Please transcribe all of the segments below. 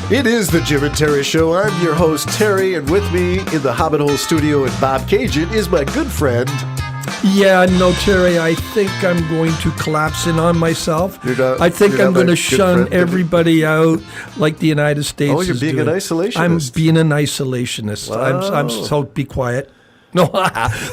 It is the Jim and Terry Show. I'm your host, Terry, and with me in the Hobbit Hole studio in Bob Cajun is my good friend. Yeah, no, Terry, I think I'm going to collapse in on myself. I think I'm going to shun everybody out like the United States is doing. Oh, you're being an isolationist. I'm being an isolationist. Wow. So be quiet. No,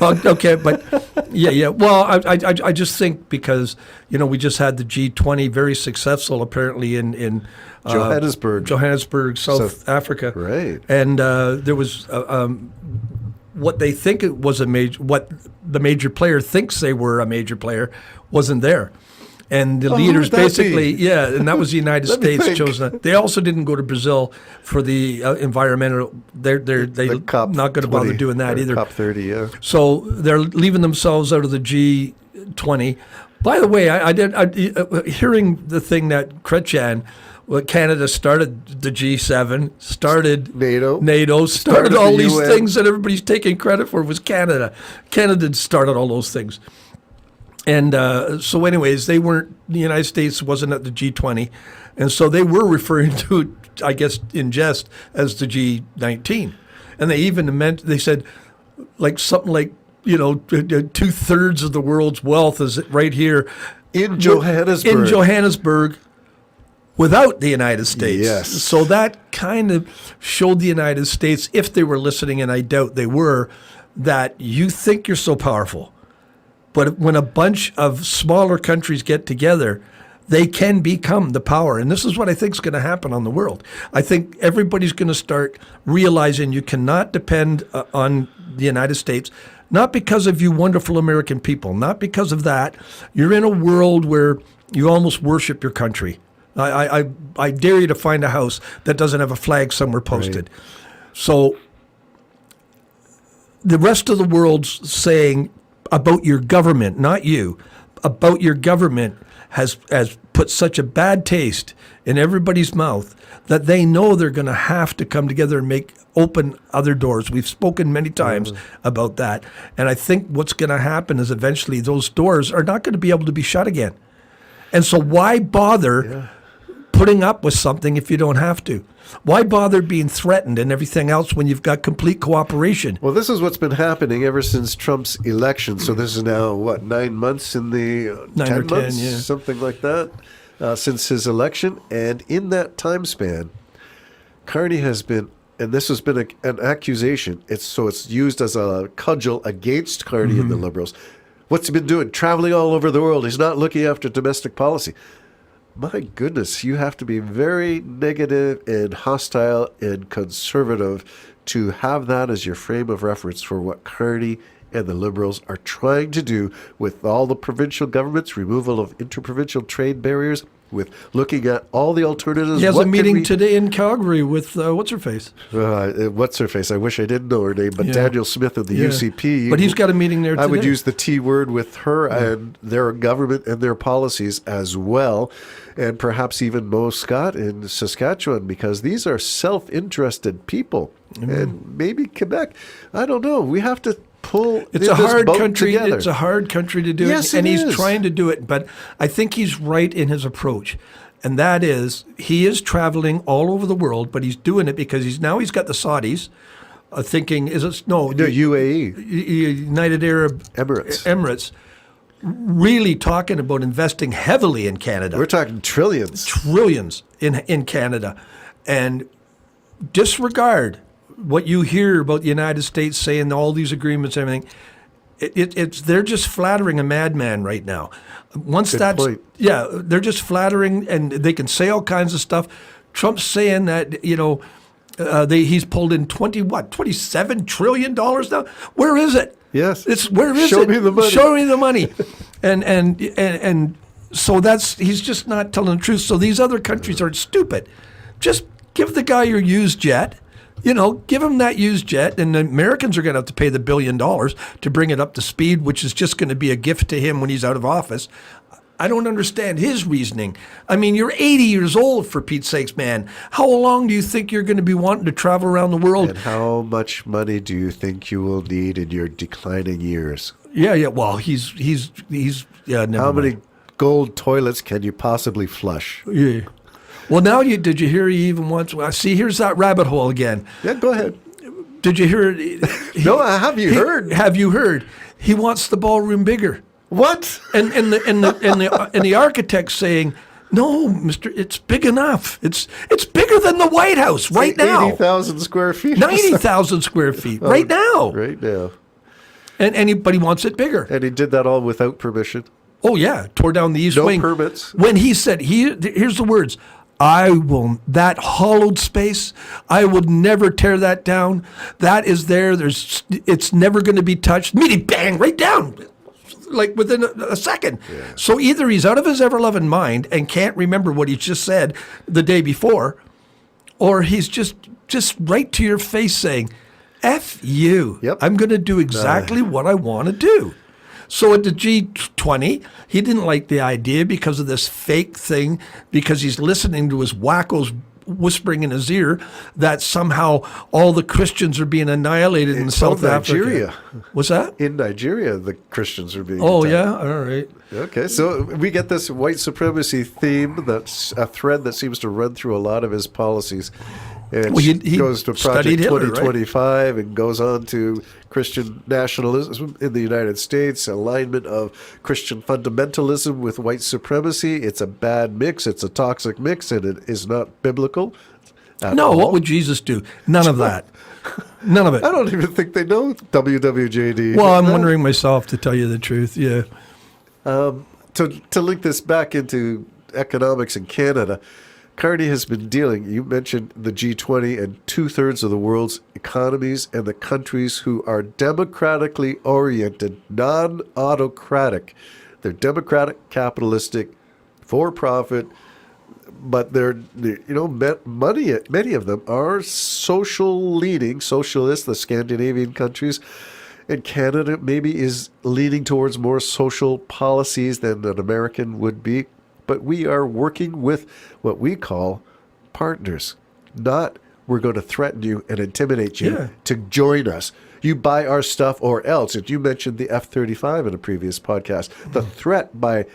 okay, but yeah. Well, I just think because, we just had the G20 very successful apparently in Johannesburg, South Africa. Right. And there was what they think it was what the major player thinks they were a major player wasn't there. And the leaders basically, and that was the United States chosen. They also didn't go to Brazil for the environmental. They're not going to bother doing that either. COP 30, yeah. So they're leaving themselves out of the G20. By the way, I hearing the thing that Chrétien, Canada started the G7, started NATO, started all these things that everybody's taking credit for was Canada. Canada started all those things. And so anyways, the United States wasn't at the G20. And so they were referring to it, I guess, in jest as the G19. And they even they said something like, 2/3 of the world's wealth is right here. In Johannesburg. Without the United States. Yes. So that kind of showed the United States, if they were listening, and I doubt they were, that you think you're so powerful. But when a bunch of smaller countries get together, they can become the power. And this is what I think is going to happen on the world. I think everybody's going to start realizing you cannot depend on the United States, not because of you wonderful American people, not because of that. You're in a world where you almost worship your country. I dare you to find a house that doesn't have a flag somewhere posted. Right. So the rest of the world's saying about your government, not you, about your government has put such a bad taste in everybody's mouth that they know they're going to have to come together and open other doors. We've spoken many times about that. And I think what's going to happen is eventually those doors are not going to be able to be shut again. And so why bother putting up with something if you don't have to? Why bother being threatened and everything else when you've got complete cooperation? Well, this is what's been happening ever since Trump's election. So this is now, 9 months in the 10 months, something like that, since his election. And in that time span, Carney has been, and this has been an accusation, it's used as a cudgel against Carney and the Liberals. What's he been doing? Traveling all over the world. He's not looking after domestic policy. My goodness, you have to be very negative and hostile and conservative to have that as your frame of reference for what Carney and the Liberals are trying to do with all the provincial governments, removal of interprovincial trade barriers, with looking at all the alternatives. He has a meeting today in Calgary with what's-her-face. What's-her-face? I wish I didn't know her name, but Daniel Smith of the UCP. But he's got a meeting there today. I would use the T word with her and their government and their policies as well, and perhaps even Mo Scott in Saskatchewan, because these are self-interested people. And maybe Quebec. I don't know. We have to pull it's a hard country together. It's a hard country to do yes, and he's trying to do it, but I think he's right in his approach, and that is he is traveling all over the world, but he's doing it because he's got the Saudis thinking UAE, United Arab Emirates really talking about investing heavily in Canada. We're talking trillions in Canada, and disregard what you hear about the United States saying all these agreements and everything. They're just flattering a madman right now. They're just flattering, and they can say all kinds of stuff. Trump's saying that he's pulled in $27 trillion now. Where is it? Yes, where is it? Show me the money. Show me the money, and so he's just not telling the truth. So these other countries are stupid. Just give the guy your used jet. Give him that used jet, and the Americans are going to have to pay the $1 billion to bring it up to speed, which is just going to be a gift to him when he's out of office. I don't understand his reasoning. I mean, you're 80 years old, for Pete's sakes, man. How long do you think you're going to be wanting to travel around the world? And how much money do you think you will need in your declining years? Yeah. Well, he's how many gold toilets can you possibly flush? Yeah. Well, now did you hear he even wants? See, here's that rabbit hole again. Yeah, go ahead. Did you hear? No, have you heard? Have you heard? He wants the ballroom bigger. What? And the architect's saying, no, Mister, it's big enough. It's bigger than the White House right now. 80,000 square feet. 90,000 square feet right now. Right now. And anybody wants it bigger. And he did that all without permission. Oh yeah, tore down the east wing. No permits. When he said, here's the words: that hollowed space, I would never tear that down. That is there. It's never going to be touched. Meaning, bang, right down. Like within a second. Yeah. So either he's out of his ever-loving mind and can't remember what he just said the day before, or he's just right to your face saying, F you. Yep. I'm going to do exactly what I want to do. So at the G20, he didn't like the idea because of this fake thing, because he's listening to his wackos whispering in his ear that somehow all the Christians are being annihilated in South Nigeria. Africa. What's that? In Nigeria, the Christians are being Oh, attacked. yeah? All right. Okay, so we get this white supremacy theme that's a thread that seems to run through a lot of his policies. And Well, he goes to studied Project Hitler, 2025 and goes on to Christian nationalism in the United States, alignment of Christian fundamentalism with white supremacy. It's a bad mix. It's a toxic mix, and it is not biblical at No, all. what would Jesus do? None of that. None of it. I don't even think they know WWJD. Well, I'm wondering myself, to tell you the truth. Yeah. To link this back into economics in Canada, Carney has been dealing, you mentioned the G20 and 2/3 of the world's economies and the countries who are democratically oriented, non-autocratic. They're democratic, capitalistic, for-profit, but many of them are social leaning, socialist, the Scandinavian countries. And Canada maybe is leaning towards more social policies than an American would be. But we are working with what we call partners. Not we're going to threaten you and intimidate you to join us. You buy our stuff or else. And you mentioned the F-35 in a previous podcast. The threat by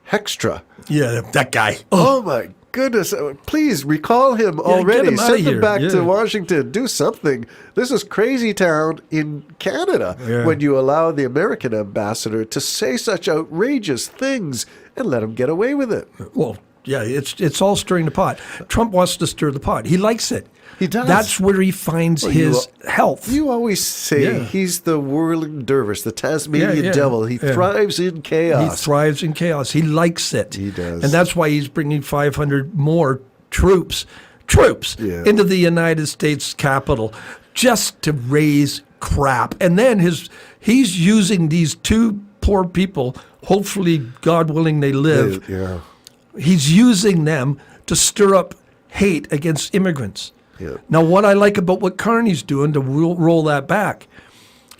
Hextra. Yeah, that guy. Oh my goodness. Please recall him already. Send him back to Washington. Do something. This is crazy town in Canada when you allow the American ambassador to say such outrageous things and let him get away with it. Well, yeah, it's all stirring the pot. Trump wants to stir the pot. He likes it. He does. That's where he finds his health. You always say he's the whirling dervish, the Tasmanian devil. He thrives in chaos. He thrives in chaos. He likes it. He does. And that's why he's bringing 500 more troops into the United States Capitol just to raise crap. And then he's using these two poor people, hopefully, God willing, they live. Yeah. He's using them to stir up hate against immigrants. Yeah. Now, what I like about what Carney's doing to roll that back,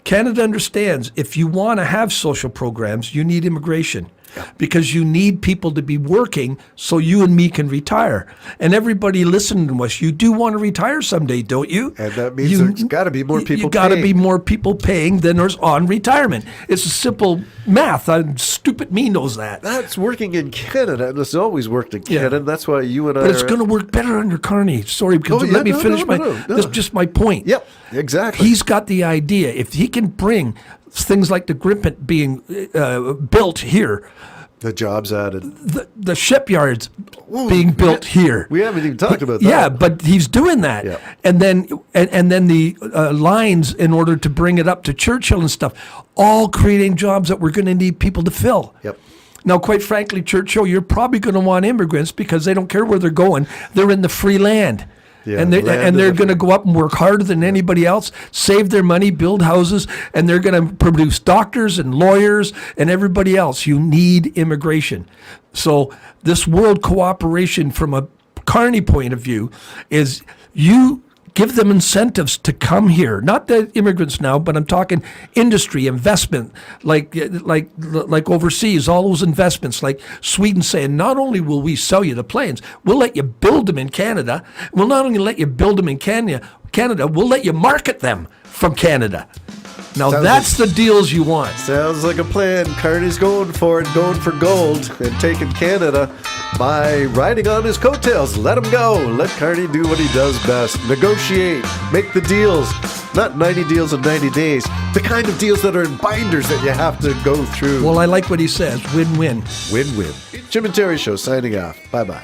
Canada understands if you want to have social programs, you need immigration. Because you need people to be working so you and me can retire. And everybody listening to us, you do want to retire someday, don't you? And that means there's got to be more people paying. You got to be more people paying than there's on retirement. It's a simple math. Stupid me knows that. That's working in Canada, and it's always worked in Canada. And that's why you and I But it's going to work better under Carney. Sorry, let me finish That's just my point. Yep, exactly. He's got the idea. If he can bring things like the Grimpet being built here, the jobs added, the shipyards being built here. We haven't even talked about that. Yeah, but he's doing that, and then the lines in order to bring it up to Churchill and stuff, all creating jobs that we're going to need people to fill. Yep. Now, quite frankly, Churchill, you're probably going to want immigrants because they don't care where they're going. They're in the free land. Yeah, and they're going to go up and work harder than anybody else, save their money, build houses, and they're going to produce doctors and lawyers and everybody else. You need immigration. So this world cooperation from a Carney point of view is you give them incentives to come here. Not the immigrants now, but I'm talking industry, investment, like overseas, all those investments, like Sweden saying, not only will we sell you the planes, we'll let you build them in Canada. We'll not only let you build them in Canada, we'll let you market them from Canada. Now that's the deals you want. Sounds like a plan. Carney's going for it, going for gold and taking Canada. by riding on his coattails. Let him go. Let Carney do what he does best. Negotiate. Make the deals. Not 90 deals in 90 days. The kind of deals that are in binders that you have to go through. Well, I like what he says. Win-win. Win-win. Jim and Terry Show signing off. Bye-bye.